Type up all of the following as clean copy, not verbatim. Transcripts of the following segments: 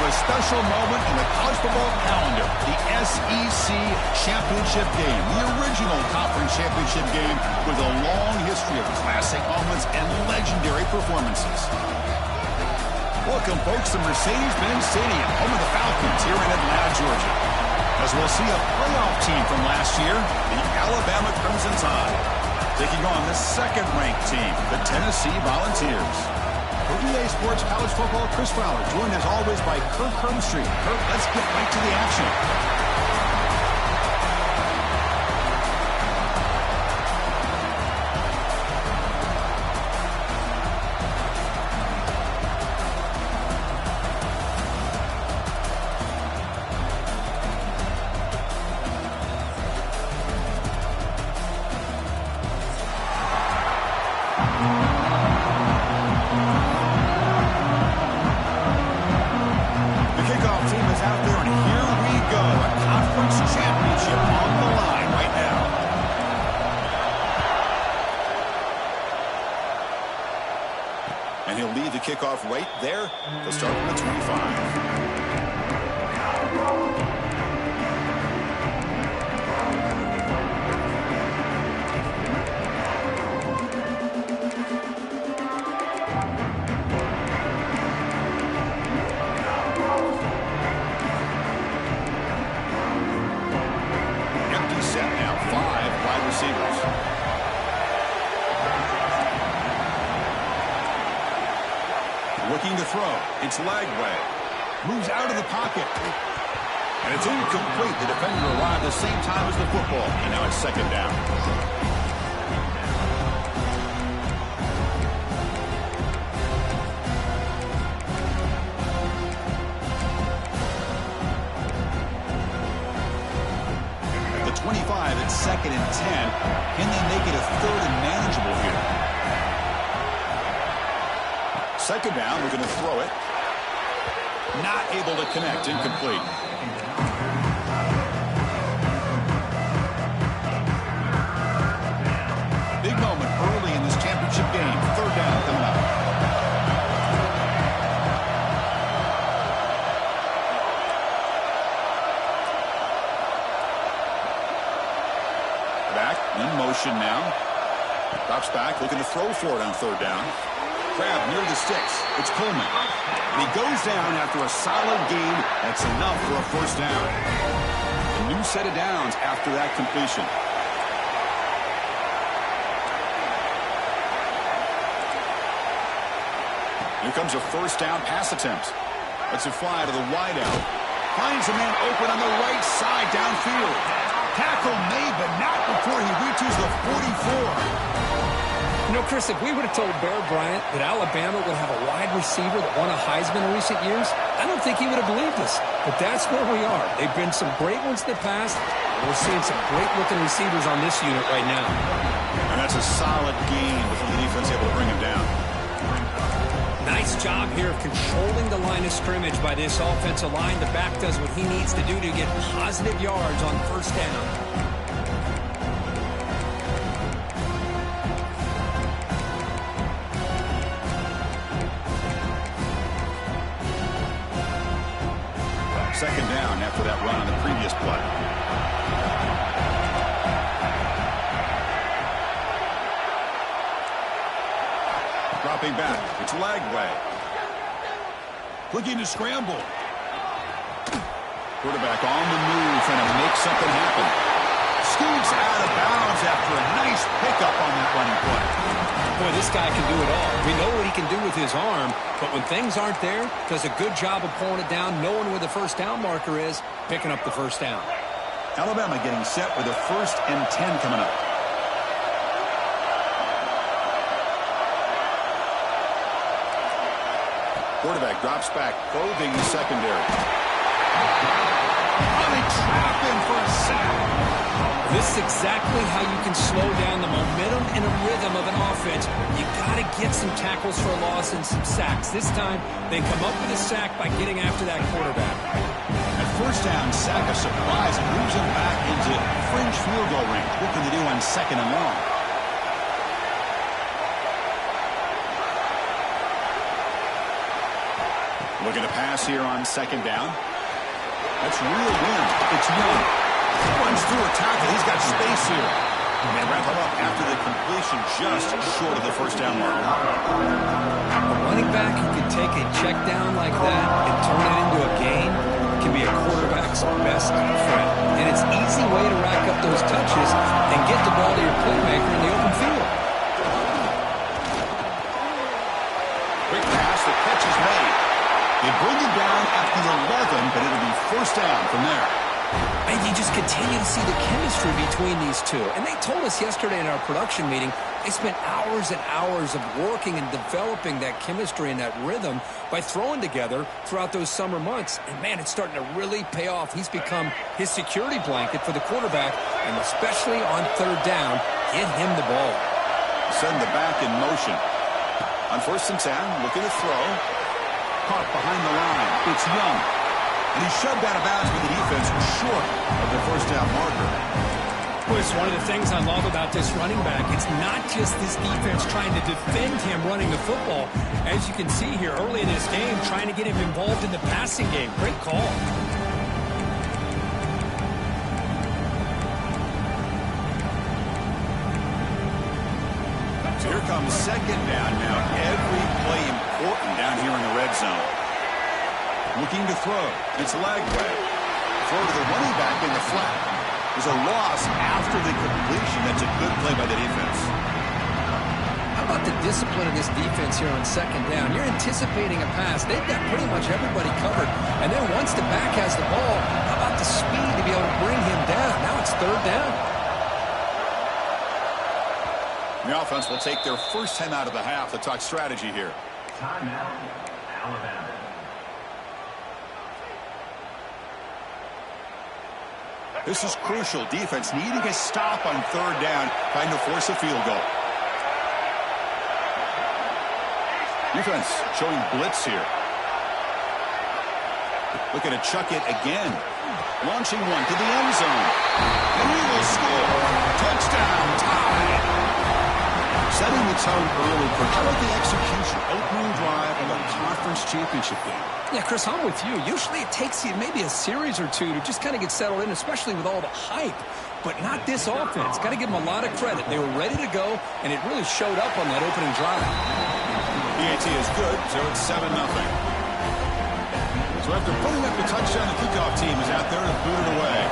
a special moment in the college football calendar, the SEC Championship game, the original conference championship game with a long history of classic moments and legendary performances. Welcome, folks, to Mercedes-Benz Stadium, home of the Falcons here in Atlanta, Georgia. As we'll see a playoff team from last year, the Alabama Crimson Tide, taking on the second-ranked team, the Tennessee Volunteers. For EA Sports College Football, Chris Fowler, joined as always by Kirk Herbstreit. Kirk, let's get right to the action. And he'll lead the kickoff right there. They'll start from the 25. Empty set now, 5 wide receivers. Looking to throw. It's Lagway. Moves out of the pocket. And it's incomplete. The defender arrived at the same time as the football. And now it's second down. The 25 at second and 10. Can they make it a third and manageable here? Second down, we're going to throw it. Not able to connect, incomplete. Big moment early in this championship game. Third down coming up. Back, in motion now. Drops back, looking to throw for it on third down. Grab near the sticks. It's Coleman. And he goes down after a solid gain. That's enough for a first down. A new set of downs after that completion. Here comes a first down pass attempt. Lets it fly to the wideout. Finds a man open on the right side downfield. Tackle made, but not before he reaches the 44. You know, Chris, if we would have told Bear Bryant that Alabama would have a wide receiver that won a Heisman in recent years, I don't think he would have believed us. But that's where we are. They've been some great ones in the past. We're seeing some great-looking receivers on this unit right now. And that's a solid gain before the defense able to bring him down. Nice job here of controlling the line of scrimmage by this offensive line. The back does what he needs to do to get positive yards on first down. Second down after that run on the previous play. Dropping back. It's Lagway. Looking to scramble. Quarterback on the move, trying to make something happen. Scoots out of bounds after a nice pickup on that running play. Boy, this guy can do it all. We know what he can do with his arm, but when things aren't there, does a good job of pulling it down, knowing where the first down marker is, picking up the first down. Alabama getting set with a 1st and 10 coming up. Quarterback drops back, probing the secondary. They trap him for a sack. This is exactly how you can slow down the momentum and a rhythm of an offense. You got to get some tackles for a loss and some sacks. This time, they come up with a sack by getting after that quarterback. At first down, sack a surprise and moves him back into fringe field goal range. What can they do on second and long? Looking to pass here on second down. That's real wind. It's Young. Runs through a tackle. He's got space here. And they wrap him up after the completion just short of the first down mark. A running back who can take a check down like that and turn it into a gain can be a quarterback's best friend. And it's an easy way to rack up those touches and get the ball to your playmaker in the open field. Quick pass. The catch is made. They bring him down at the 11, but it'll be first down from there. And you just continue to see the chemistry between these two. And they told us yesterday in our production meeting, they spent hours and hours of working and developing that chemistry and that rhythm by throwing together throughout those summer months. And, man, it's starting to really pay off. He's become his security blanket for the quarterback, and especially on third down, get him the ball. Send the back in motion. On 1st and 10, looking to throw. Caught behind the line. It's Young. And he's shoved out of bounds with the defense short of the first down marker. Well, it's one of the things I love about this running back. It's not just this defense trying to defend him running the football. As you can see here early in this game, trying to get him involved in the passing game. Great call. So here comes second down now. Every play important down here in the red zone. Looking to throw. It's Lagway. Throw to the running back in the flat. There's a loss after the completion. That's a good play by the defense. How about the discipline of this defense here on second down? You're anticipating a pass. They've got pretty much everybody covered. And then once the back has the ball, how about the speed to be able to bring him down? Now it's third down. The offense will take their first 10 out of the half to talk strategy here. Timeout, Alabama. This is crucial. Defense needing a stop on third down, trying to force a field goal. Defense showing blitz here. Looking to chuck it again. Launching one to the end zone. And he will score. Touchdown, tie. Setting the tone early for how about the execution? Opening drive of a conference championship game. Yeah, Chris, I'm with you. Usually it takes you maybe a series or two to just kind of get settled in, especially with all the hype. But not this offense. Got to give them a lot of credit. They were ready to go, and it really showed up on that opening drive. PAT is good, so it's 7-0. So after putting up the touchdown, the kickoff team is out there to boot it away.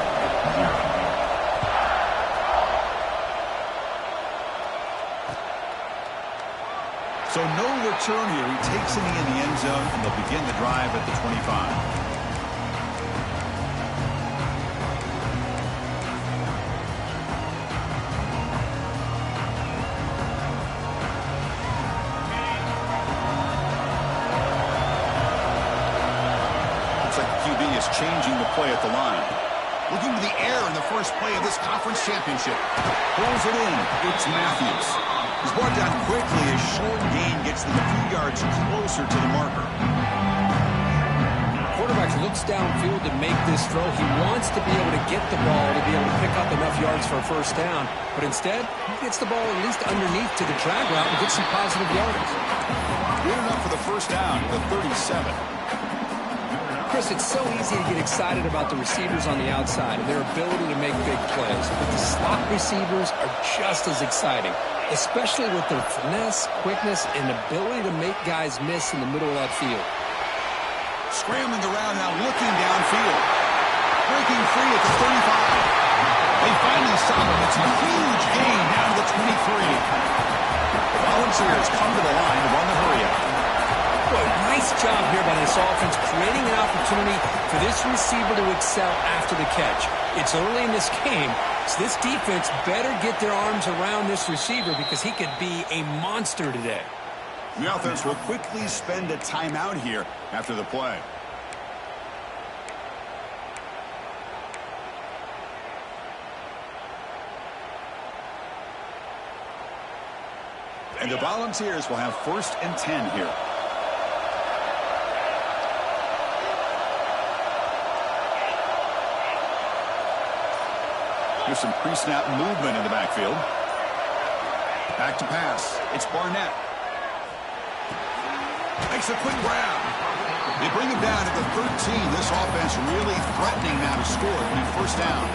So no return here. He takes it in the end zone, and they'll begin the drive at the 25. Looks like the QB is changing the play at the line. Looking to the air in the first play of this conference championship. Pulls it in. It's Matthews. He's brought down quickly. A short gain gets them a few yards closer to the marker. Quarterback looks downfield to make this throw. He wants to be able to get the ball to be able to pick up enough yards for a first down. But instead, he gets the ball at least underneath to the drag route and gets some positive yards. Good enough for the first down, the 37. Chris, it's so easy to get excited about the receivers on the outside and their ability to make big plays. But the slot receivers are just as exciting, especially with their finesse, quickness, and ability to make guys miss in the middle of that field. Scrambling around now, looking downfield. Breaking free at the 35. They finally stop him. It's a huge gain down to the 23. The Volunteers come to the line to run the hurry up. Boy, nice job here by this offense, creating an opportunity for this receiver to excel after the catch. It's early in this game, so this defense better get their arms around this receiver because he could be a monster today. The offense will quickly spend a timeout here after the play. And the Volunteers will have 1st and 10 here. There's some pre-snap movement in the backfield. Back to pass. It's Barnett. Makes a quick grab. They bring him down at the 13. This offense really threatening now to score on the first down.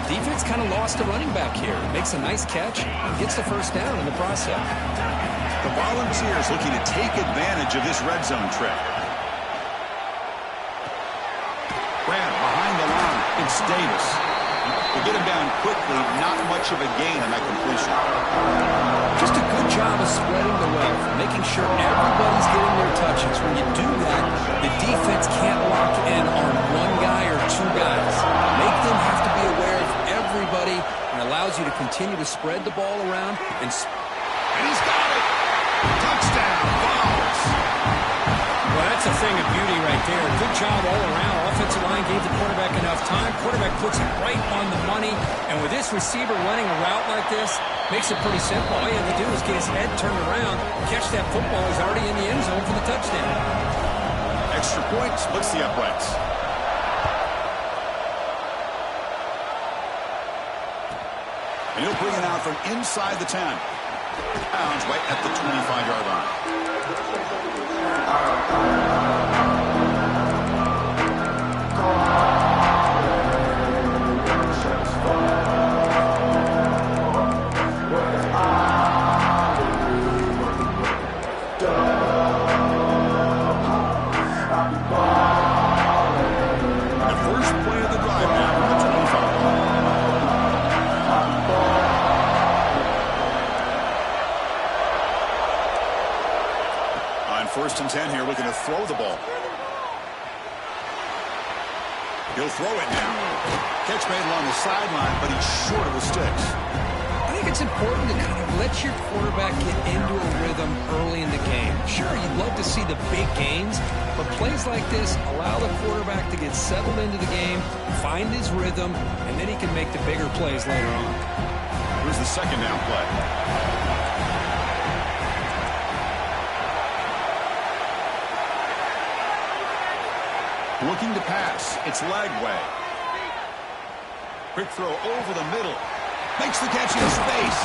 Defense kind of lost a running back here. Makes a nice catch and gets the first down in the process. The Volunteers looking to take advantage of this red zone trip. Brad behind the line. It's Davis. They get him down quickly. Not much of a gain on that completion. Just a good job of spreading the wealth, making sure everybody's getting their touches. When you do that, the defense can't lock in on one guy or two guys. Make them have to be aware of everybody and allows you to continue to spread the ball around. And he's got it. Touchdown, Vols. Well, that's a thing of beauty right there. Good job all around. Offensive line gave the quarterback enough time. Quarterback puts it right on the money. And with this receiver running a route like this, makes it pretty simple. All you have to do is get his head turned around, catch that football. He's already in the end zone for the touchdown. Extra point splits the uprights. And he'll bring it out from inside the 10. Pounds right at the 25-yard line. The first play of the drive now from the 25. On 1st and 10 here, looking to throw the ball. He'll throw it now. Catch made along the sideline, but he's short of the sticks. I think it's important to kind of let your quarterback get into a rhythm early in the game. Sure, you'd love to see the big gains, but plays like this allow the quarterback to get settled into the game, find his rhythm, and then he can make the bigger plays later on. Here's the second down play. Looking to pass. It's Lagway. Quick throw over the middle. Makes the catch in space.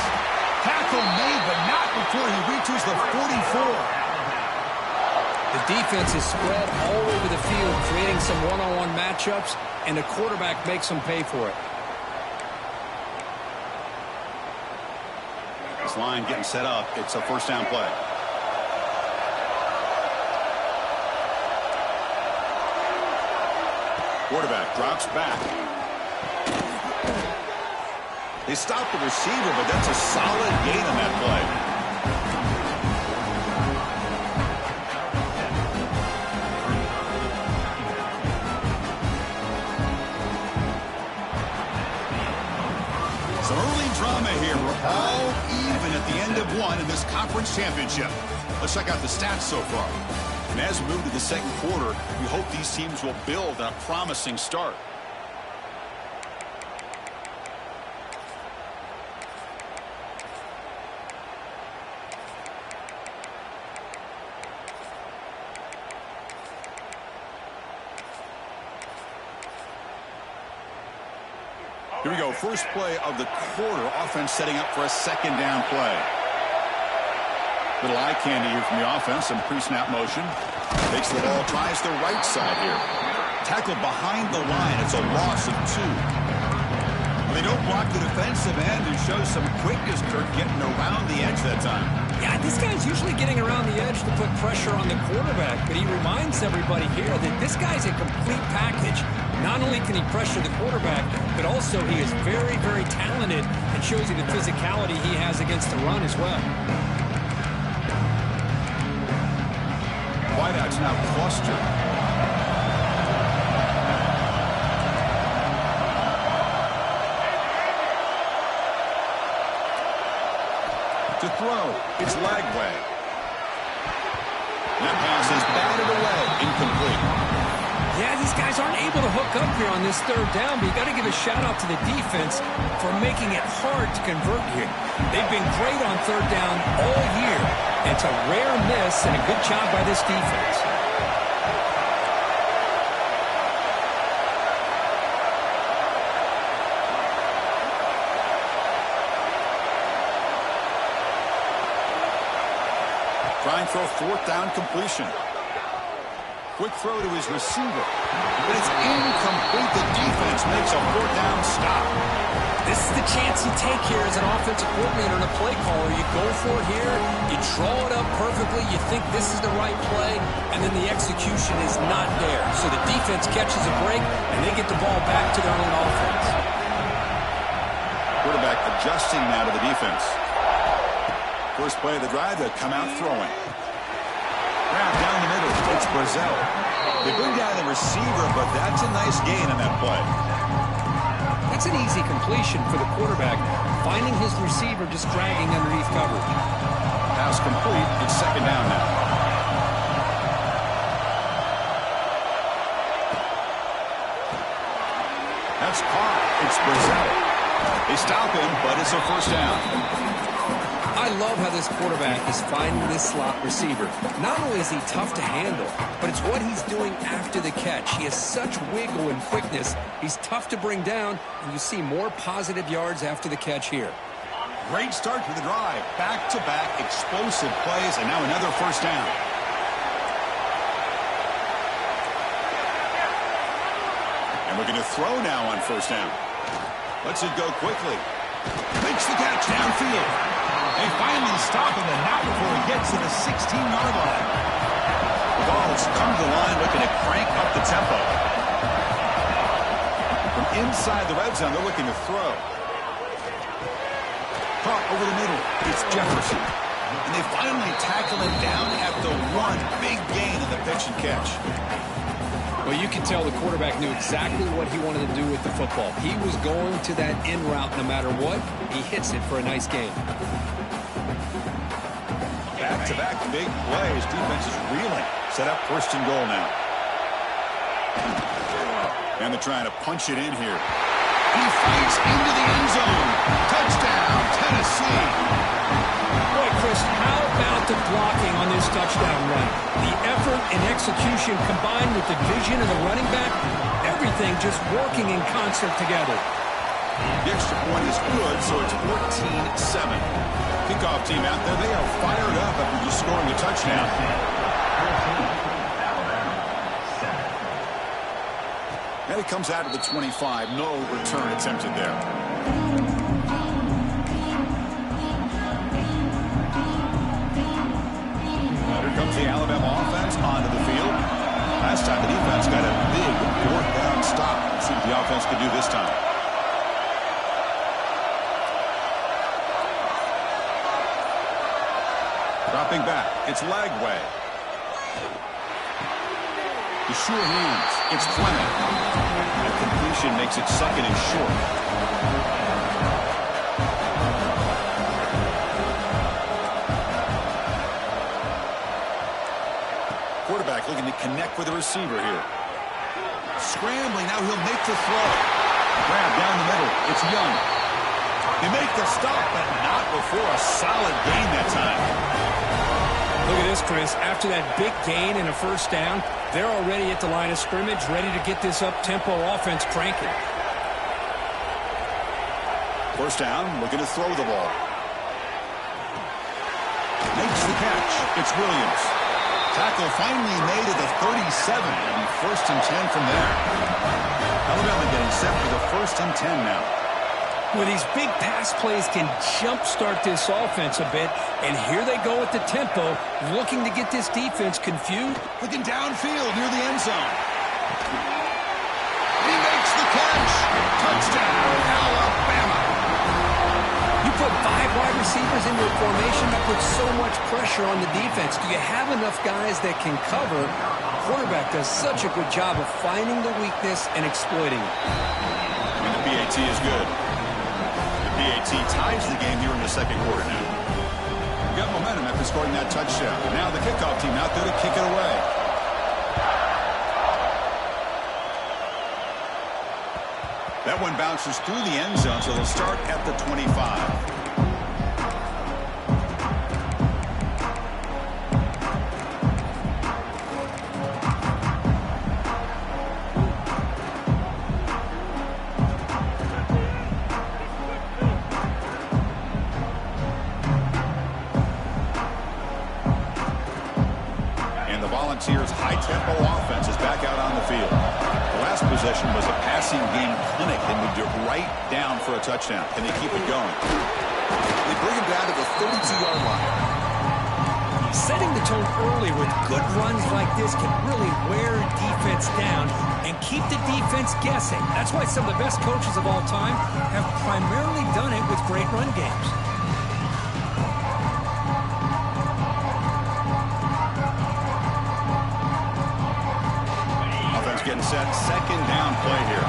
Tackle made, but not before he reaches the 44. The defense is spread all over the field, creating some one-on-one matchups, and the quarterback makes them pay for it. This line getting set up. It's a first down play. Quarterback drops back. They stop the receiver, but that's a solid gain on that play. Some early drama here. We're all even at the end of one in this conference championship. Let's check out the stats so far. And as we move to the second quarter, we hope these teams will build on a promising start. Here we go. First play of the quarter. Offense setting up for a second down play. Little eye candy here from the offense. Some pre-snap motion. Takes the ball, tries the right side here. Tackled behind the line. It's a loss of 2. They don't block the defensive end and show some quickness, Kirk, getting around the edge that time. Yeah, this guy's usually getting around the edge to put pressure on the quarterback, but he reminds everybody here that this guy's a complete package. Not only can he pressure the quarterback, but also he is very, very talented and shows you the physicality he has against the run as well. Wideouts now clustered. To throw, it's Lagway. That pass is batted away, incomplete. Yeah, these guys aren't able to hook up here on this third down, but you got to give a shout-out to the defense for making it hard to convert here. They've been great on third down all year. It's a rare miss and a good job by this defense. Trying for a fourth down completion. Quick throw to his receiver. But it's incomplete. The defense makes a fourth down stop. This is the chance you take here as an offensive coordinator and a play caller. You go for it here, you draw it up perfectly, you think this is the right play, and then the execution is not there. So the defense catches a break, and they get the ball back to their own offense. Quarterback adjusting now to the defense. First play of the drive, they'll come out throwing. Grab down the middle. It's Brazil. They bring down the receiver, but that's a nice gain on that play. That's an easy completion for the quarterback, finding his receiver just dragging underneath coverage. Pass complete. It's second down now. That's caught. It's Brazil. They stop him, but it's a first down. I love how this quarterback is finding this slot receiver. Not only is he tough to handle, but it's what he's doing after the catch. He has such wiggle and quickness. He's tough to bring down, and you see more positive yards after the catch here. Great start to the drive. Back-to-back explosive plays, and now another first down. And we're going to throw now on first down. Lets it go quickly. Makes the catch downfield. They finally stop him, and not before he gets to the 16-yard line. The Vols come to the line looking to crank up the tempo. From inside the red zone, they're looking to throw. Caught over the middle. It's Jefferson. And they finally tackle him down at the one. Big gain in the pitch and catch. Well, you can tell the quarterback knew exactly what he wanted to do with the football. He was going to that in route no matter what. He hits it for a nice gain. Back-to-back big plays. Defense is reeling. Set up first and goal now. And they're trying to punch it in here. He fights into the end zone. Touchdown, Tennessee. Boy, Chris, how about the blocking on this touchdown run? The effort and execution combined with the vision of the running back, everything just working in concert together. The extra point is good, so it's 14-7. Kickoff team out there, they are fired up after just scoring a touchdown. And it comes out of the 25. No return attempted there. Here comes the Alabama offense onto the field. Last time the defense got a big fourth down stop. Let's see what the offense can do this time. Dropping back. It's Lagway. The sure hands. It's Fleming. That completion makes it second and short. Quarterback looking to connect with the receiver here. Scrambling. Now he'll make the throw. Grab down the middle. It's Young. They make the stop, but not before a solid gain that time. Look at this, Chris. After that big gain and a first down, they're already at the line of scrimmage, ready to get this up-tempo offense cranking. First down, looking to throw the ball. Makes the catch. It's Williams. Tackle finally made at the 37, and first and 10 from there. Alabama getting set for the first and 10 now. Well, these big pass plays can jumpstart this offense a bit, and here they go at the tempo, looking to get this defense confused. Looking downfield near the end zone. He makes the catch. Touchdown, Alabama. You put 5 wide receivers into a formation that puts so much pressure on the defense. Do you have enough guys that can cover? The quarterback does such a good job of finding the weakness and exploiting it. And the PAT is good. PAT ties the game here in the second quarter now. We got momentum after scoring that touchdown. Now the kickoff team out there to kick it away. That one bounces through the end zone, so they'll start at the 25. Volunteers' high-tempo offense is back out on the field. The last possession was a passing game clinic. They moved it right down for a touchdown. Can they keep it going? They bring him down to the 32-yard line. Setting the tone early with good runs like this can really wear defense down and keep the defense guessing. That's why some of the best coaches of all time have primarily done it with great run games. Offense getting set. Second down play here.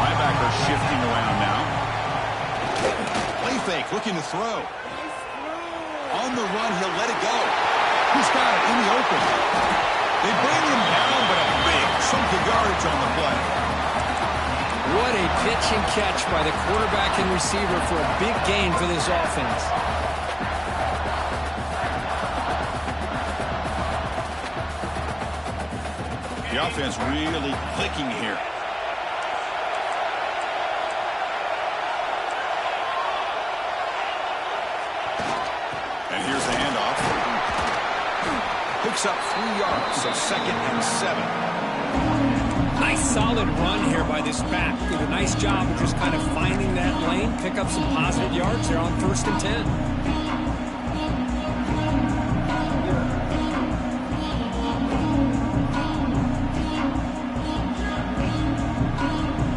Linebacker shifting around now. Play fake, looking to throw. On the run, he'll let it go. He's got it in the open. They bring him down, but a big chunk of yardage on the play. What a pitch and catch by the quarterback and receiver for a big gain for this offense. The offense really clicking here. And here's the handoff. Picks up 3 yards, so 2nd and 7. Nice solid run here by this back. Did a nice job of just kind of finding that lane, pick up some positive yards there on 1st and 10.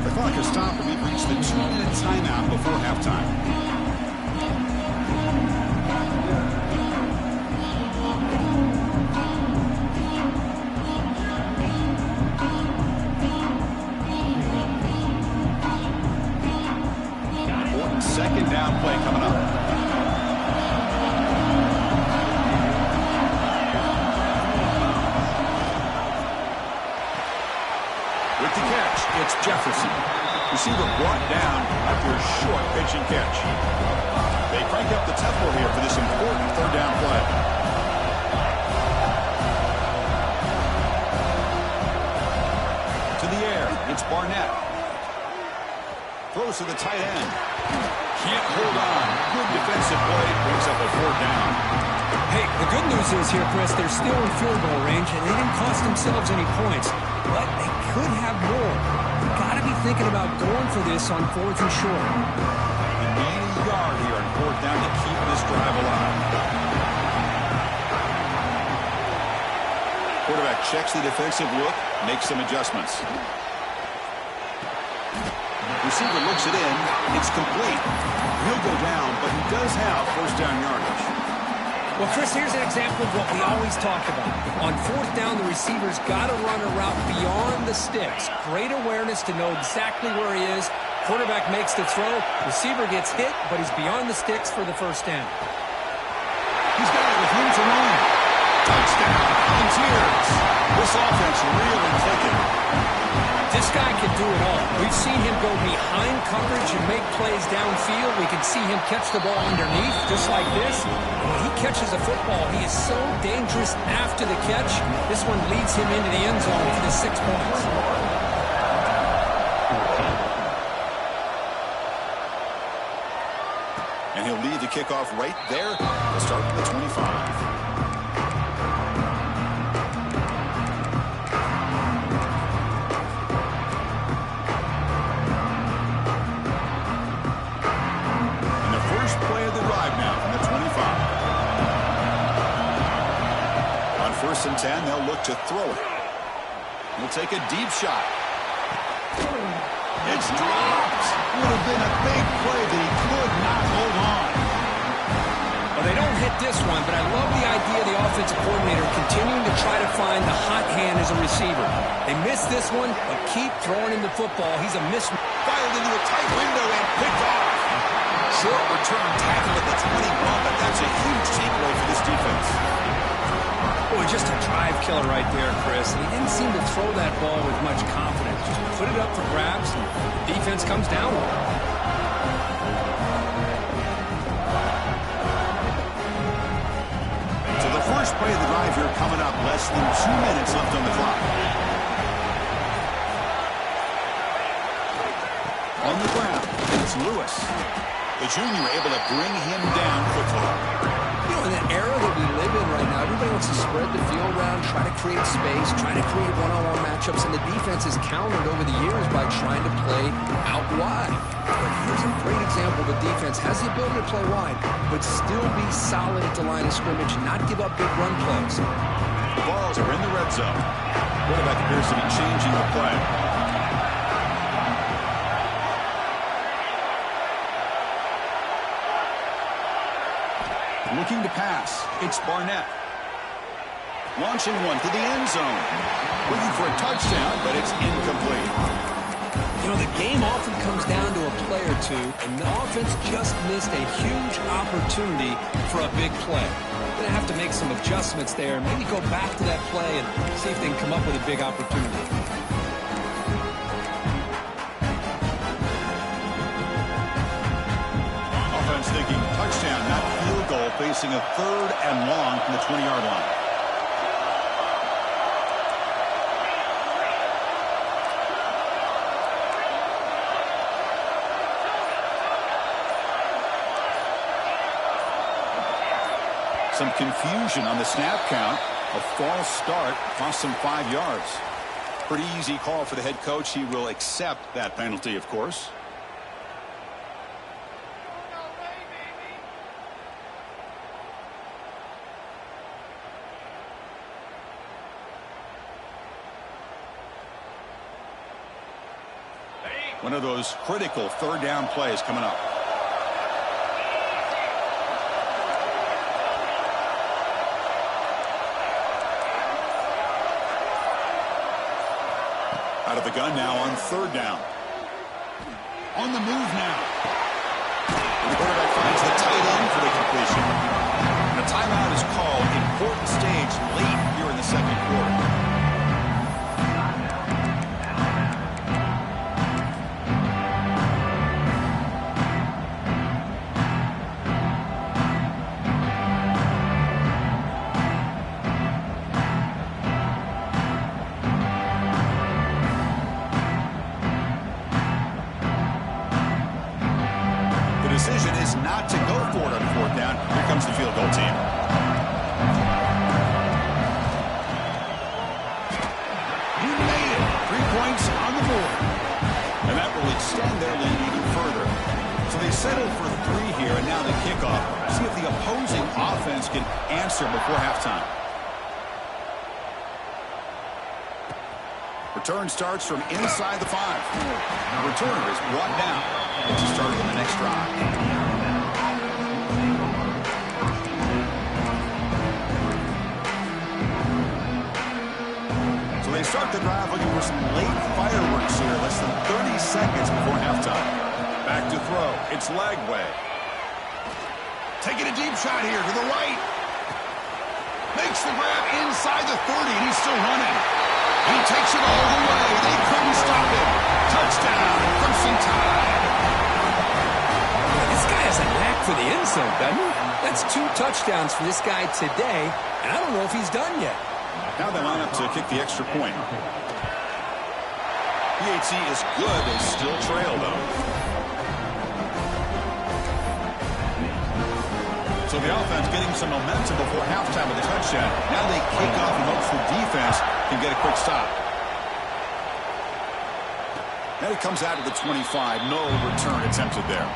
The clock has stopped and we've reached the 2-minute timeout before halftime. Second down play coming up. With the catch, it's Jefferson. Receiver brought down after a short pitch and catch. They crank up the tempo here for this important 3rd down play. To the air, it's Barnett. Throws to the tight end. Can't hold on. Good defensive play. Brings up a 4th down. Hey, the good news is here, Chris, they're still in field goal range, and they didn't cost themselves any points. But they could have more. You've got to be thinking about going for this on 4th and short. They need a yard here on 4th down to keep this drive alive. Quarterback checks the defensive look, makes some adjustments. Receiver looks it in. It's complete. He'll go down, but he does have 1st down yardage. Well, Chris, here's an example of what we always talk about. On 4th down, the receiver's got to run a route beyond the sticks. Great awareness to know exactly where he is. Quarterback makes the throw. Receiver gets hit, but he's beyond the sticks for the 1st down. He's got it with room to run. Touchdown, Volunteers. This offense really clicking. This guy can do it all. We've seen him go behind coverage and make plays downfield. We can see him catch the ball underneath, just like this. When he catches a football, he is so dangerous after the catch. This one leads him into the end zone for the 6 points. And he'll lead the kickoff right there to start at the 25. First and 10, they'll look to throw it. He'll take a deep shot. It's dropped. Would have been a big play, but he could not hold on. Well, they don't hit this one, but I love the idea of the offensive coordinator continuing to try to find the hot hand as a receiver. They missed this one, but keep throwing him the football. He's a miss. Fired into a tight window and picked off. Short return tackle at the 21, but that's a huge takeaway for this defense. Boy, just a drive killer right there, Chris. And he didn't seem to throw that ball with much confidence. Just put it up for grabs, and the defense comes down with it. So the first play of the drive here coming up. Less than 2 minutes left on the clock. On the ground, it's Lewis. The junior able to bring him down quickly. You know, in the era that we live in right now, everybody Everybody wants to spread the field around, try to create space, try to create one-on-one matchups, and the defense has countered over the years by trying to play out wide. But here's a great example of a defense has the ability to play wide, but still be solid at the line of scrimmage, not give up big run plays. The balls are in the red zone. Quarterback appears to be changing the play. Looking to pass. It's Barnett. Launching one to the end zone. Looking for a touchdown, but it's incomplete. You know, the game often comes down to a play or two, and the offense just missed a huge opportunity for a big play. They're going to have to make some adjustments there, maybe go back to that play and see if they can come up with a big opportunity. Offense thinking touchdown, not field goal, facing a 3rd and long from the 20-yard line. Some confusion on the snap count. A false start cost him 5 yards. Pretty easy call for the head coach. He will accept that penalty, of course. One of those critical 3rd down plays coming up. Out of the gun now on 3rd down. On the move now. And the quarterback finds the tight end for the completion. And a timeout is called. Important stage late here in the 2nd quarter. Decision is not to go for it on 4th down. Here comes the field goal team. You made it. 3 points on the board. And that will extend their lead even further. So they settled for 3 here, and now the kickoff. See if the opposing offense can answer before halftime. Return starts from inside the 5. The returner is brought down. It's a start on the next drive. So they start the drive looking for some late fireworks here. Less than 30 seconds before halftime. Back to throw. It's Lagway. Taking a deep shot here to the right. Makes the grab inside the 30, and he's still running. He takes it all the way. They couldn't stop him. Touchdown, Crimson Tide. This guy has a knack for the end zone, doesn't he? That's 2 touchdowns for this guy today, and I don't know if he's done yet. Now they line up to kick the extra point. PAT is good. They still trail, though. So the offense getting some momentum before halftime with a touchdown. Now they kick off and hopes the defense can get a quick stop. Now he comes out of the 25. No return attempted there.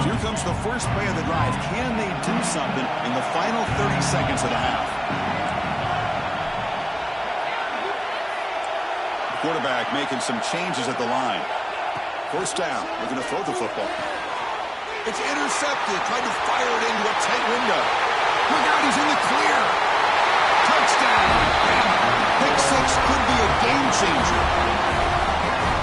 Here comes the first play of the drive. Can they do something in the final 30 seconds of the half? The quarterback making some changes at the line. 1st down. They're going to throw the football. It's intercepted. Tried to fire it into a tight window. Look out, he's in the clear. Touchdown. Pick 6 could be a game changer.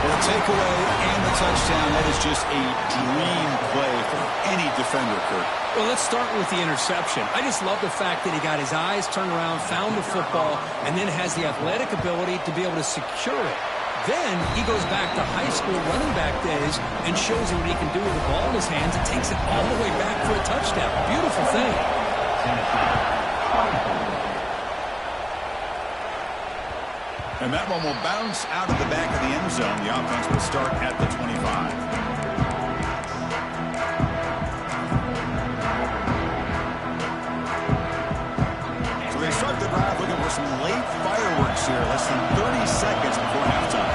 Well, the takeaway and the touchdown, that is just a dream play for any defender, Kurt. Well, let's start with the interception. I just love the fact that he got his eyes turned around, found the football, and then has the athletic ability to be able to secure it. Then he goes back to high school running back days and shows you what he can do with the ball in his hands and takes it all the way back for a touchdown. Beautiful thing. And that one will bounce out of the back of the end zone. The offense will start at the 25. So they start the drive looking for some late fireworks here. Less than 30 seconds before halftime.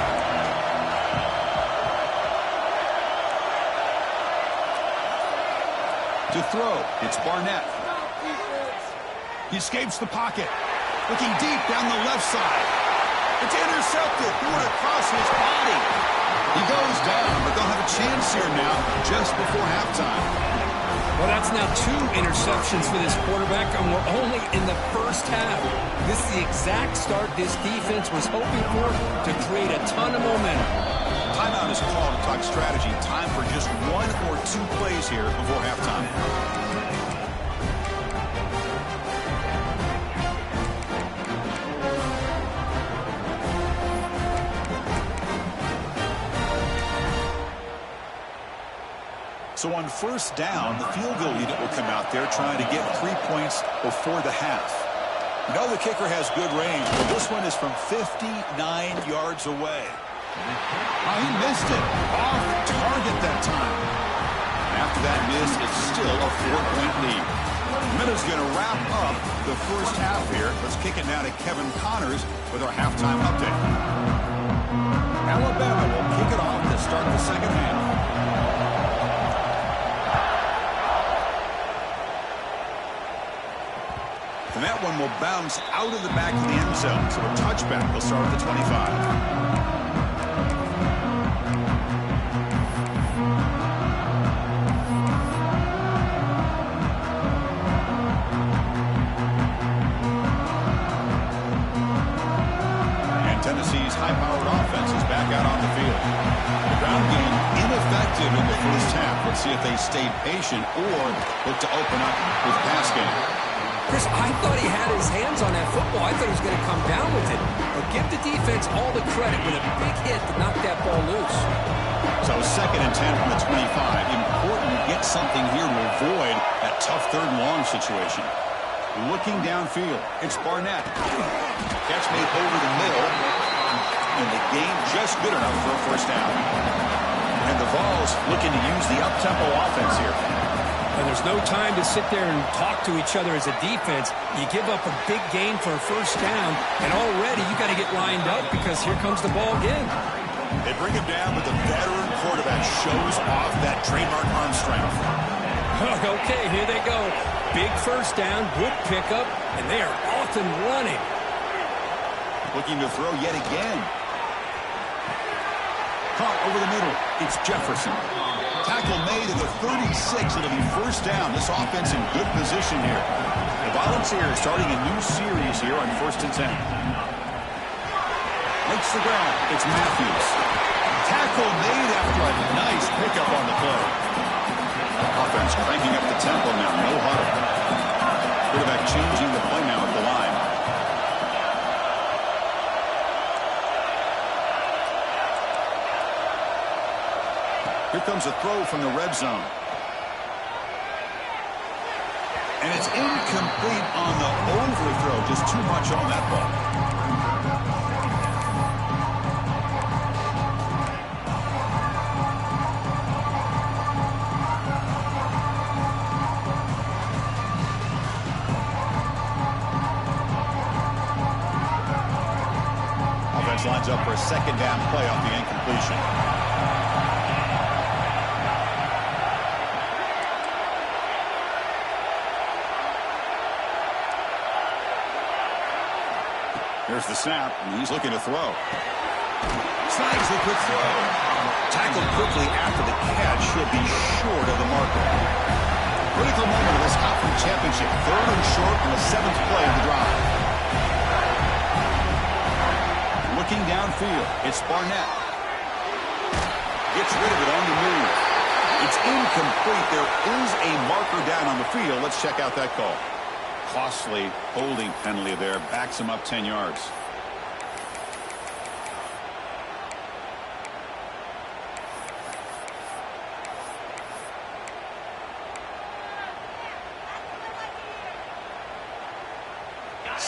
To throw, it's Barnett. He escapes the pocket. Looking deep down the left side. It's intercepted. He went across his body. He goes down, but they'll have a chance here now just before halftime. Well, that's now 2 interceptions for this quarterback, and we're only in the first half. This is the exact start this defense was hoping for to create a ton of momentum. Timeout is called to talk strategy. Time for just 1 or 2 plays here before halftime. So on first down, the field goal unit will come out there trying to get 3 points before the half. You know the kicker has good range, but this one is from 59 yards away. Oh, he missed it. Off target that time. After that miss, it's still a 4-point lead. Minutes going to wrap up the first half here. Let's kick it now to Kevin Connors with our halftime update. Alabama will kick it off to start the second half. And that one will bounce out of the back of the end zone. So a touchback will start at the 25. Tennessee's high-powered offense is back out on the field. The ground game ineffective in the first half. Let's see if they stayed patient or look to open up with the pass game. Chris, I thought he had his hands on that football. I thought he was going to come down with it. But give the defense all the credit with a big hit to knock that ball loose. So 2nd and 10 from the 25. Important to get something here to avoid that tough 3rd and long situation. Looking downfield, it's Barnett. Catch made over the middle. And the game just good enough for a first down. And the Vols looking to use the up-tempo offense here. And there's no time to sit there and talk to each other as a defense. You give up a big gain for a first down, and already you got to get lined up because here comes the ball again. They bring him down, but the veteran quarterback shows off that trademark arm strength. Okay, here they go. Big first down, good pickup, and they are off and running. Looking to throw yet again. Caught over the middle. It's Jefferson. Tackle made at the 36. It'll be first down. This offense in good position here. The Volunteers starting a new series here on 1st and 10. Makes the ground. It's Matthews. Tackle made after a nice pickup on the play. Offense cranking up the tempo now. No huddle. Quarterback changing the play now at the line. Here comes a throw from the red zone. And it's incomplete on the overthrow. Just too much on that ball. Offense lines up for a 2nd down play off the incompletion. Here's the snap, and he's looking to throw. Snags the quick throw. Tackled quickly after the catch. He'll be short of the marker. Critical moment of this conference championship. 3rd and short on the 7th play of the drive. Looking downfield, it's Barnett. Gets rid of it on the move. It's incomplete. There is a marker down on the field. Let's check out that call. Costly holding penalty there. Backs him up 10 yards.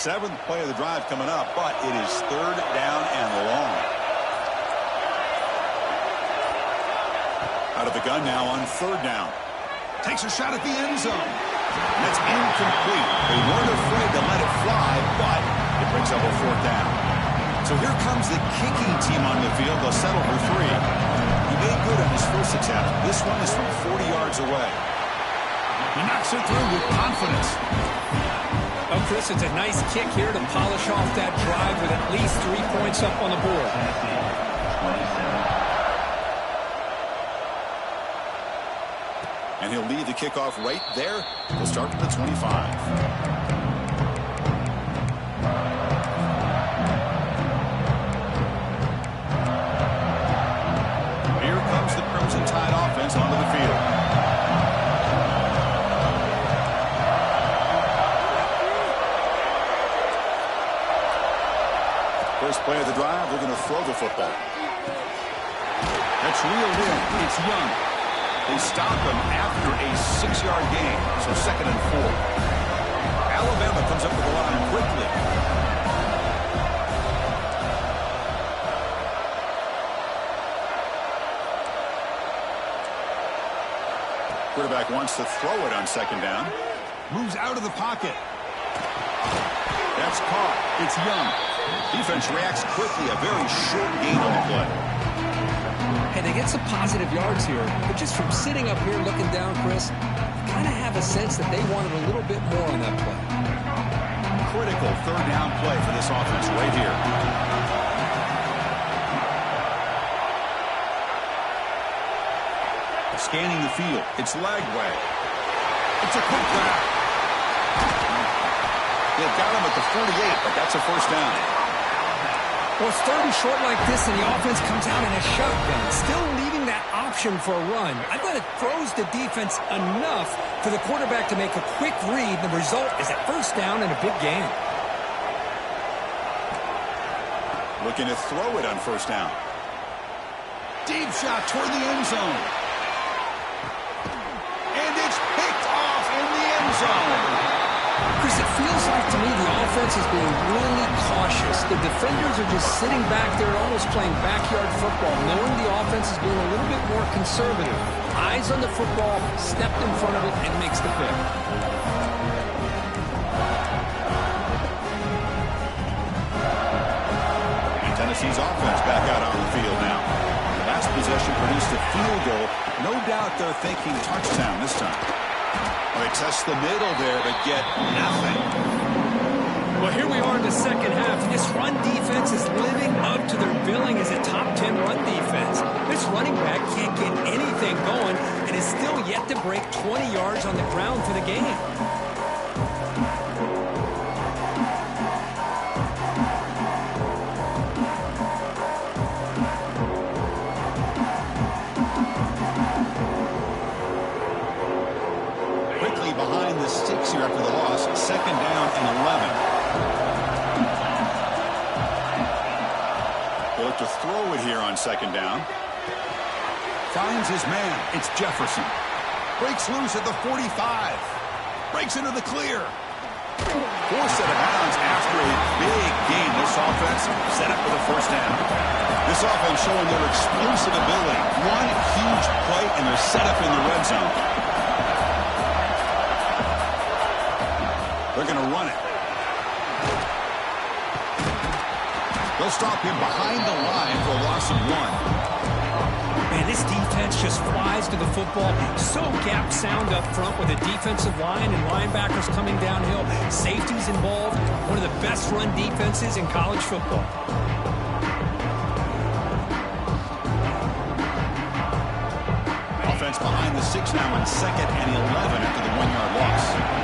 7th play of the drive coming up, but it is 3rd down and long. Out of the gun now on 3rd down. Takes a shot at the end zone. That's incomplete. They weren't afraid to let it fly, but it brings up a 4th down. So here comes the kicking team on the field. They'll settle for 3. He made good on his first attempt. This one is from 40 yards away. He knocks it through with confidence. Oh, Chris, it's a nice kick here to polish off that drive with at least 3 points up on the board. And he'll lead the kickoff right there. He'll start from the 25. Tide offense onto the field. First play of the drive, they're going to throw the football. That's reeled in. It's Young. They stop him after a 6-yard gain, so 2nd and 4. Alabama comes up to the line quickly. Quarterback wants to throw it on 2nd down. Moves out of the pocket. That's caught. It's Young. Defense reacts quickly. A very short gain on the play. Hey, they get some positive yards here, but just from sitting up here looking down, Chris, you kind of have a sense that they wanted a little bit more on that play. Critical 3rd down play for this offense right here. Scanning the field. It's Lagway. It's a quick grab. They've got him at the 48, but that's a 1st down. Well, it's 3rd and short like this, and the offense comes out in a shotgun, still leaving that option for a run. I thought it throws the defense enough for the quarterback to make a quick read. The result is a 1st down and a big gain. Looking to throw it on 1st down. Deep shot toward the end zone. Chris, it feels like to me the offense is being really cautious. The defenders are just sitting back there almost playing backyard football, knowing the offense is being a little bit more conservative. Eyes on the football, stepped in front of it, and makes the pick. And Tennessee's offense back out on the field now. The last possession produced a field goal. No doubt they're thinking touchdown this time. They test the middle there, but get nothing. Well, here we are in the 2nd half. This run defense is living up to their billing as a top 10 run defense. This running back can't get anything going and is still yet to break 20 yards on the ground for the game. Behind the sticks here after the loss. 2nd down and 11. They'll look to throw it here on 2nd down. Finds his man. It's Jefferson. Breaks loose at the 45. Breaks into the clear. 4 set of bounds after a big gain. This offense set up for the 1st down. This offense showing their explosive ability. One huge play and they're set up in the red zone. They're going to run it. They'll stop him behind the line for a loss of 1. Man, this defense just flies to the football. So gap sound up front with a defensive line and linebackers coming downhill. Safeties involved. One of the best run defenses in college football. Offense behind the 6 now on 2nd and 11 after the 1-yard loss.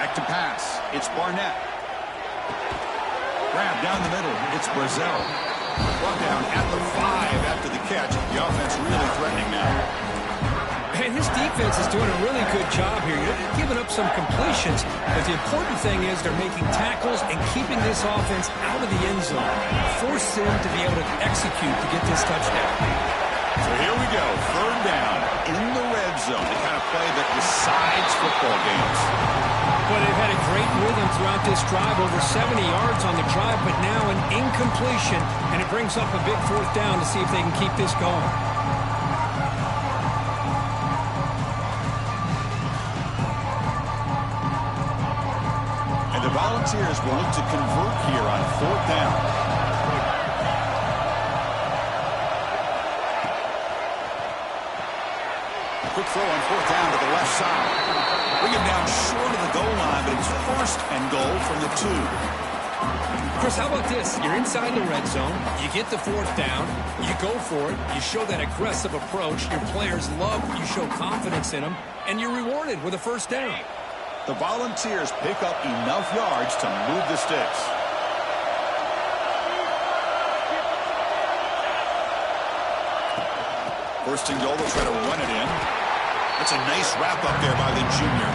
To pass. It's Barnett. Grab down the middle. It's Brazel. Brought down at the 5 after the catch. The offense really threatening now. And his defense is doing a really good job here. They're giving up some completions, but the important thing is they're making tackles and keeping this offense out of the end zone. Force him to be able to execute to get this touchdown. So here we go. 3rd down in the red zone, the kind of play that decides football games. Well, they've had a great rhythm throughout this drive, over 70 yards on the drive, but now an incompletion, and it brings up a big fourth down to see if they can keep this going. And the Volunteers will look to convert here on fourth down. Quick throw on fourth down to the left side. Bring him down short of the goal line, but it's first and goal from the 2. Chris, how about this? You're inside the red zone. You get the fourth down. You go for it. You show that aggressive approach. Your players love you show confidence in them, and you're rewarded with a first down. The Volunteers pick up enough yards to move the sticks. First and goal, they'll try to run it in. That's a nice wrap up there by the junior.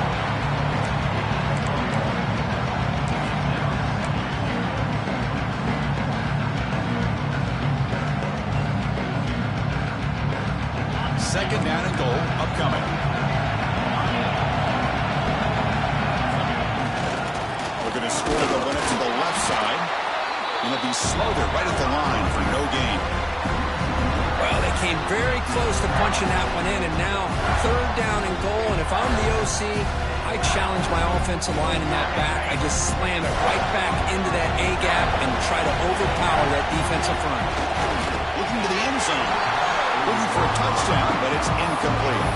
Second down and goal upcoming. We're going to score to run it to the left side. And it'll be Slaughter right at the line for no gain. Well, they came very close to punching that one in, and now third down and goal. And if I'm the OC, I challenge my offensive line in that back. I just slam it right back into that A-gap and try to overpower that defensive front. Looking to the end zone. Looking for a touchdown, but it's incomplete.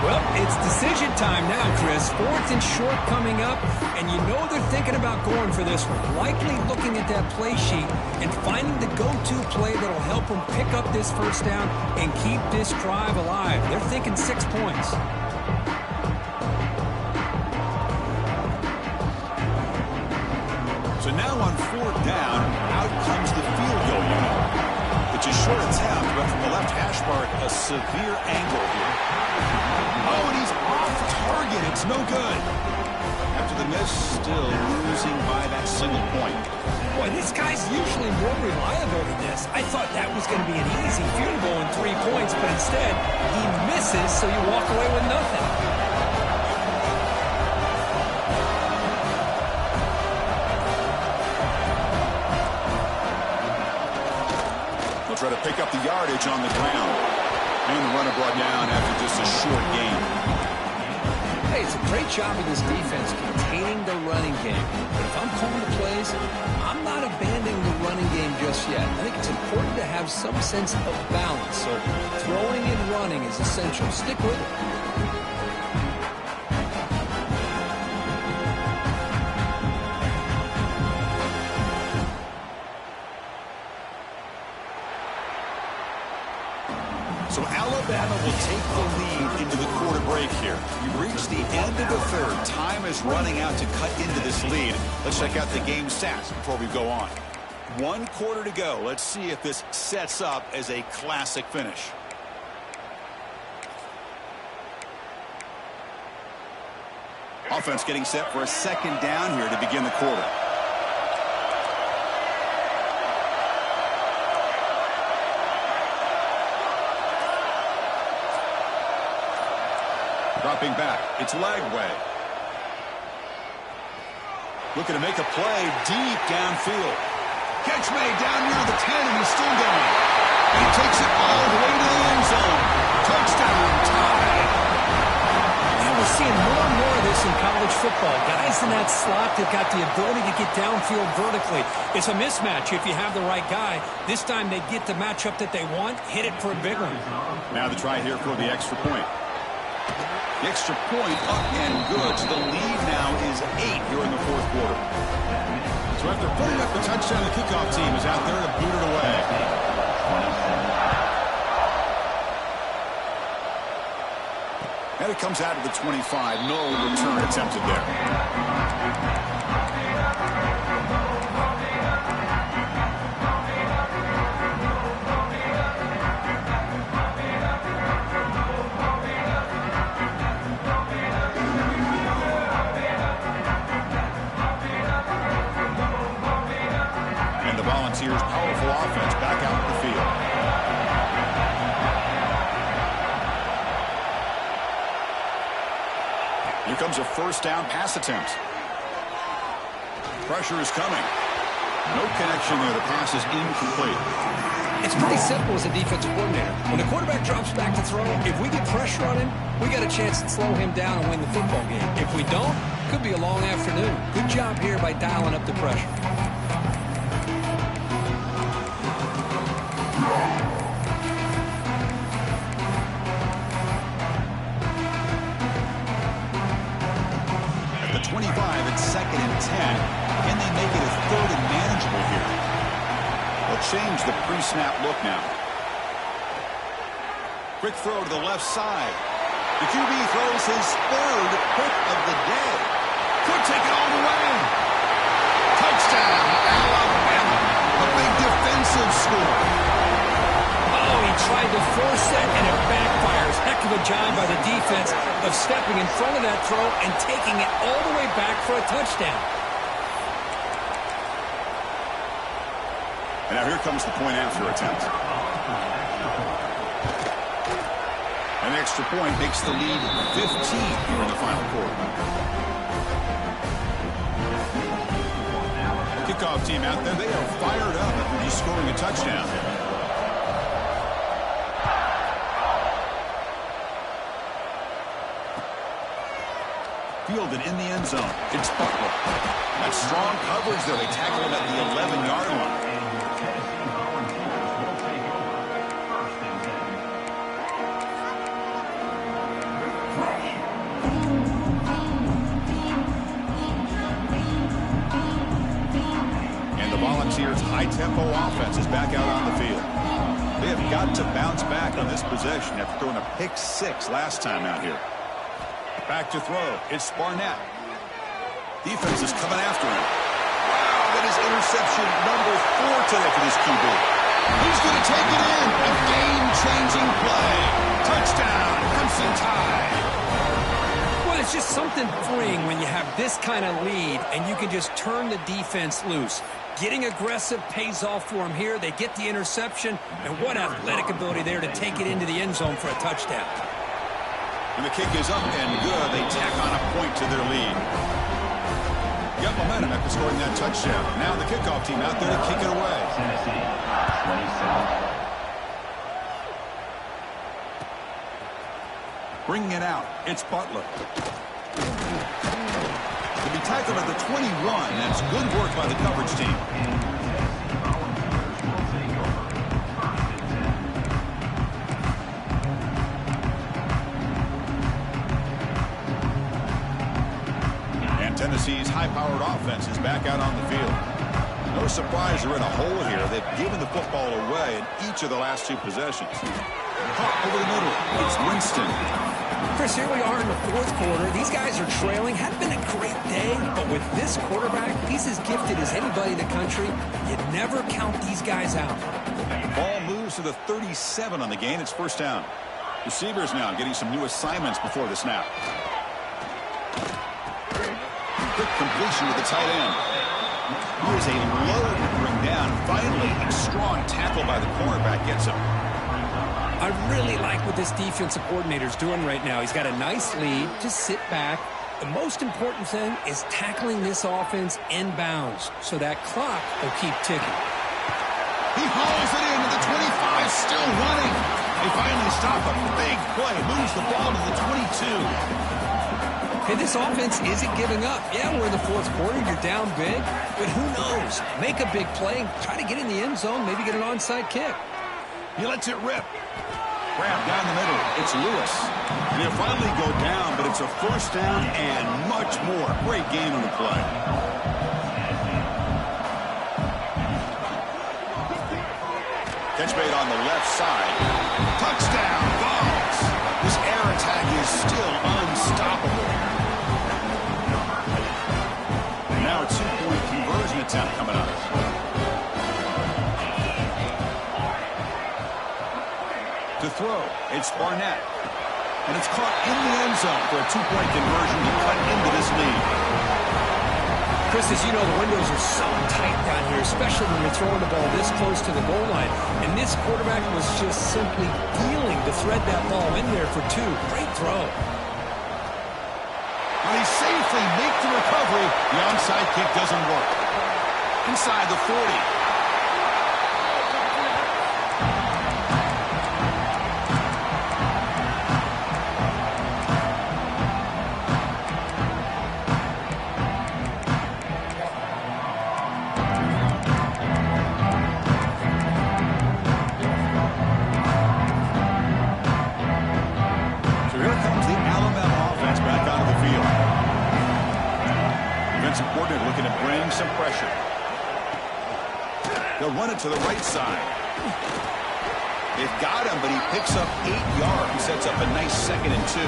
Well, it's decision time now, Chris. Fourth and short coming up, and you know they're thinking about going for this one. Likely looking at that play sheet and finding the go-to play that'll help them pick up this first down and keep this drive alive. They're thinking 6 points. So now on fourth down, out comes the field goal unit. It's a short attempt, but from the left hash mark, a severe angle here. Oh, and he's off target. It's no good. After the miss, still losing by that single point. Boy, this guy's usually more reliable than this. I thought that was going to be an easy field goal and 3 points, but instead, he misses, so you walk away with nothing. They'll try to pick up the yardage on the ground. And the runner brought down after just a short gain. Hey, it's a great job of this defense containing the running game. But if I'm calling the plays, I'm not abandoning the running game just yet. I think it's important to have some sense of balance. So throwing and running is essential. Stick with it. So Alabama will take the lead into the quarter break here. We've reached the end of the third. Time is running out to cut into this lead. Let's check out the game stats before we go on. 1 quarter to go. Let's see if this sets up as a classic finish. Offense getting set for a second down here to begin the quarter. Dropping back, it's Lagway. Looking to make a play deep downfield. Catch made down near the 10, and he's still going. And he takes it all the way to the end zone. Touchdown, tie. And we're seeing more and more of this in college football. Guys in that slot that got the ability to get downfield vertically. It's a mismatch if you have the right guy. This time they get the matchup that they want, hit it for a big one. Now the try here for the extra point. The extra point up and good. So the lead now is 8 here in the fourth quarter. So after putting up the touchdown, the kickoff team is out there to boot it away. And it comes out of the 25. No return attempted there. Volunteers' powerful offense back out in the field. comes a first down pass attempt. Pressure is coming. No connection there. The pass is incomplete. It's pretty simple as a defensive coordinator. When the quarterback drops back to throw, if we get pressure on him, we got a chance to slow him down and win the football game. If we don't, could be a long afternoon. Good job here by dialing up the pressure. At the 25, it's 2nd and 10. Can they make it a 3rd and manageable here? They'll change the pre-snap look now. Quick throw to the left side. The QB throws his 3rd pick of the day. Could take it all the way. Touchdown, Alabama. A big defensive score. Oh, he tried to force that, and it backfires. Heck of a job by the defense of stepping in front of that throw and taking it all the way back for a touchdown. And now here comes the point after attempt. An extra point makes the lead 15 here in the final quarter. Kickoff team out there, they are fired up after just scoring a touchdown. Fielded in the end zone. It's Butler. That strong coverage there. They tackle him at the 11-yard line. And the Volunteers' high-tempo offense is back out on the field. They have got to bounce back on this possession after throwing a pick 6 last time out here. Back to throw. It's Barnett. Defense is coming after him. Wow, that is interception number 4 today for this QB. He's going to take it in. A game-changing play. Touchdown, Crimson Tide. Well, it's just something freeing when you have this kind of lead and you can just turn the defense loose. Getting aggressive pays off for them here. They get the interception, and what athletic ability there to take it into the end zone for a touchdown. And the kick is up and good. They tack on a point to their lead. Got momentum after scoring that touchdown. Now the kickoff team out there to kick it away. Tennessee, 27. Bringing it out. It's Butler. To be tackled at the 21. That's good work by the coverage team. Tennessee's high-powered offense is back out on the field. No surprise they're in a hole here. They've given the football away in each of the last 2 possessions. Caught over the middle. It's Winston. Chris, here we are in the 4th quarter. These guys are trailing. Hadn't been a great day, but with this quarterback, he's as gifted as anybody in the country. You never count these guys out. Ball moves to the 37 on the gain. It's first down. Receivers now getting some new assignments before the snap. Quick completion to the tight end. He is a load to bring down. Finally, a strong tackle by the cornerback gets him. I really like what this defensive coordinator is doing right now. He's got a nice lead. Just sit back. The most important thing is tackling this offense inbounds so that clock will keep ticking. He hauls it into the 25, still running. They finally stop a big play. Moves the ball to the 22. Hey, this offense isn't giving up. Yeah, we're in the 4th quarter. You're down big. But who knows? Make a big play. Try to get in the end zone. Maybe get an onside kick. He lets it rip. Grab down the middle. It's Lewis. And he'll finally go down, but it's a first down and much more. Great game on the play. Catch made on the left side. Touchdown, Vols. This air attack is still unstoppable. And now a 2-point conversion attempt coming up. To throw, it's Barnett. And it's caught in the end zone for a 2-point conversion to cut into this lead. Chris, as you know, the windows are so tight down here, especially when you're throwing the ball this close to the goal line. And this quarterback was just simply dealing to thread that ball in there for 2. Great throw. And he they make the recovery. The onside kick doesn't work. Inside the 40. Looking to bring some pressure. They'll run it to the right side. They've got him, but he picks up 8 yards and sets up a nice 2nd and 2.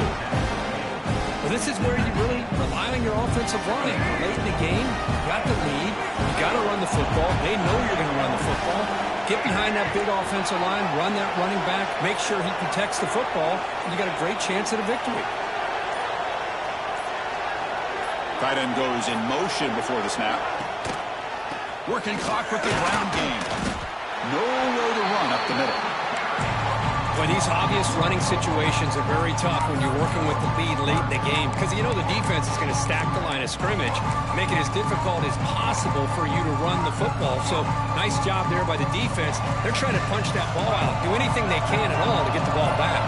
Well, this is where you really rely on your offensive line. Late in the game, you got the lead. You got to run the football. They know you're going to run the football. Get behind that big offensive line, run that running back, make sure he protects the football, and you got a great chance at a victory. Tight end goes in motion before the snap. Working clock with the ground game. Nowhere to run up the middle. Boy, these obvious running situations are very tough when you're working with the lead late in the game because you know the defense is going to stack the line of scrimmage, make it as difficult as possible for you to run the football. So nice job there by the defense. They're trying to punch that ball out, do anything they can at all to get the ball back.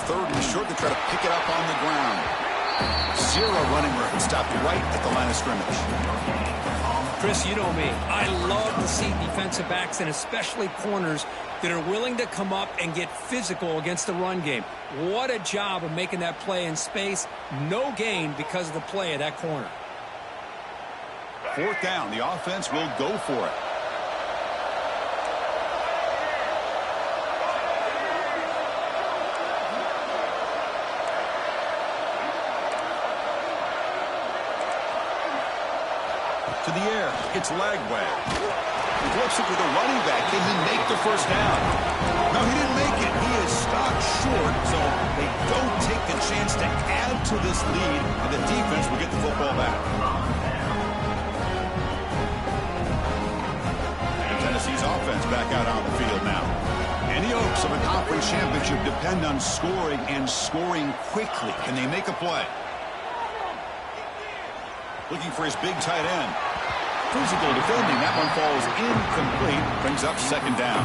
Third and short to try to pick it up on the ground. Zero running room. Stopped right at the line of scrimmage. Chris, you know me. I love to see defensive backs and especially corners that are willing to come up and get physical against the run game. What a job of making that play in space. No gain because of the play of that corner. 4th down. The offense will go for it. To the air. It's leg way. He flips it to the running back. Can he make the first down? No, he didn't make it. He is stopped short, so they don't take the chance to add to this lead, and the defense will get the football back. And Tennessee's offense back out on the field now. And the hopes of a conference championship depend on scoring and scoring quickly. Can they make a play? Looking for his big tight end. Physical defending. That one falls incomplete. Brings up 2nd down.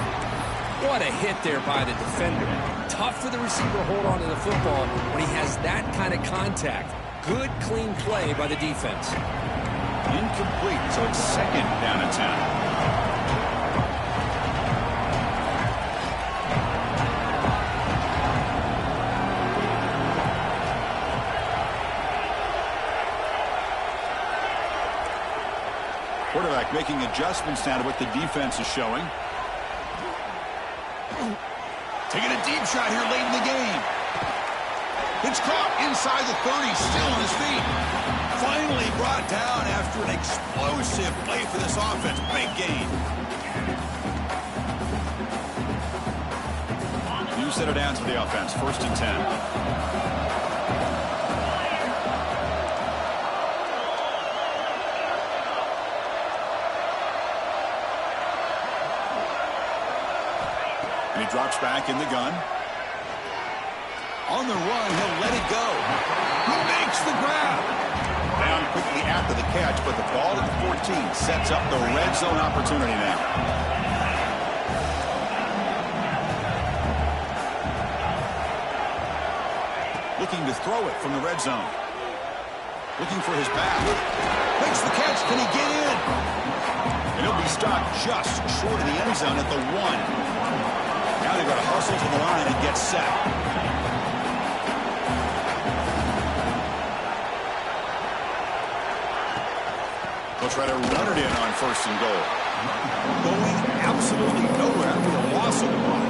What a hit there by the defender. Tough for the receiver to hold on to the football when he has that kind of contact. Good, clean play by the defense. Incomplete, so it's 2nd down and 10. Quarterback making adjustments now to what the defense is showing. Taking a deep shot here late in the game. It's caught inside the 30, still on his feet. Finally brought down after an explosive play for this offense. Big gain. You set it down to the offense. 1st and 10. He drops back in the gun. On the run, he'll let it go. He makes the grab. Down quickly after the catch, but the ball at the 14 sets up the red zone opportunity now. Looking to throw it from the red zone. Looking for his back. Makes the catch. Can he get in? And he'll be stopped just short of the end zone at the 1. Now they've got to hustle to the line and get set. They'll try to run it in on 1st and goal. Going absolutely nowhere after the loss of the ball.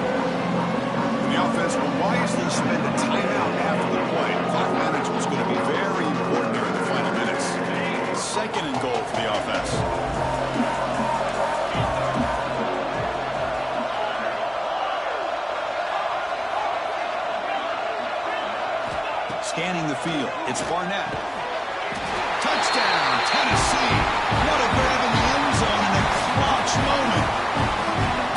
The offense will wisely spend a timeout after the play. Clock management is going to be very important here in the final minutes. 2nd and goal for the offense. Scanning the field. It's Barnett. Touchdown, Tennessee. What a grab in the end zone in a clutch moment.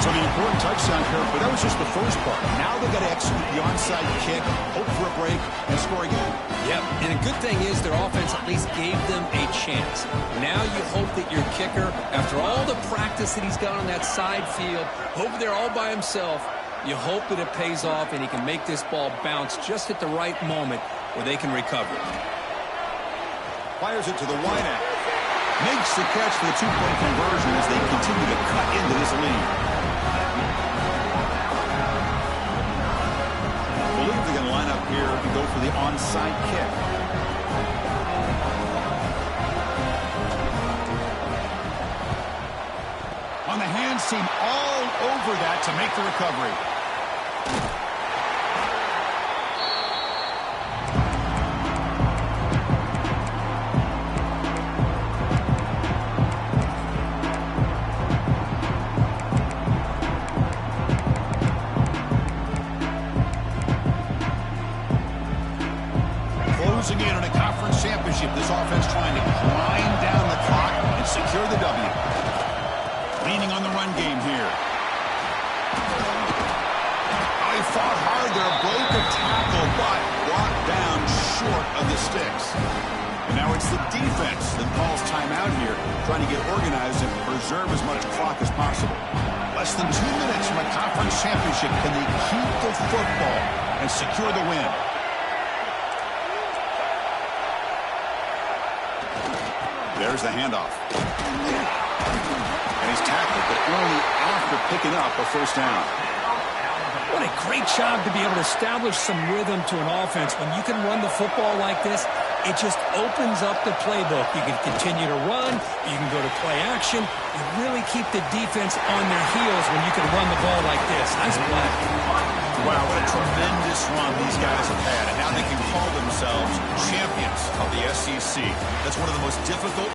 So the important touchdown, Kirk, but that was just the first part. Now they got to execute the onside kick, hope for a break, and score again. Yep, and a good thing is their offense at least gave them a chance. Now you hope that your kicker, after all the practice that he's got on that side field, over there all by himself, you hope that it pays off and he can make this ball bounce just at the right moment where they can recover. Fires it to the wideout. Makes the catch for the two-point conversion as they continue to cut into this lead. I believe they're going to line up here and go for the onside kick. On the hands team all over that to make the recovery. Closing in on a conference championship, this offense trying to grind down the clock and secure the W. Leaning on the run game here. Oh, he fought hard there, broke a tackle, but brought down short of the sticks. And now it's the defense that calls timeout here, trying to get organized and preserve as much clock as possible. Less than 2 minutes from a conference championship. Can they keep the football and secure the win? There's the handoff. And he's tackled, but only after picking up a first down. What a great job to be able to establish some rhythm to an offense. When you can run the football like this, it just opens up the playbook. You can continue to run. You can go to play action. You really keep the defense on their heels when you can run the ball like this. Nice play. Wow, what a tremendous run these guys have had. And now they can call themselves champions of the SEC. That's one of the most difficult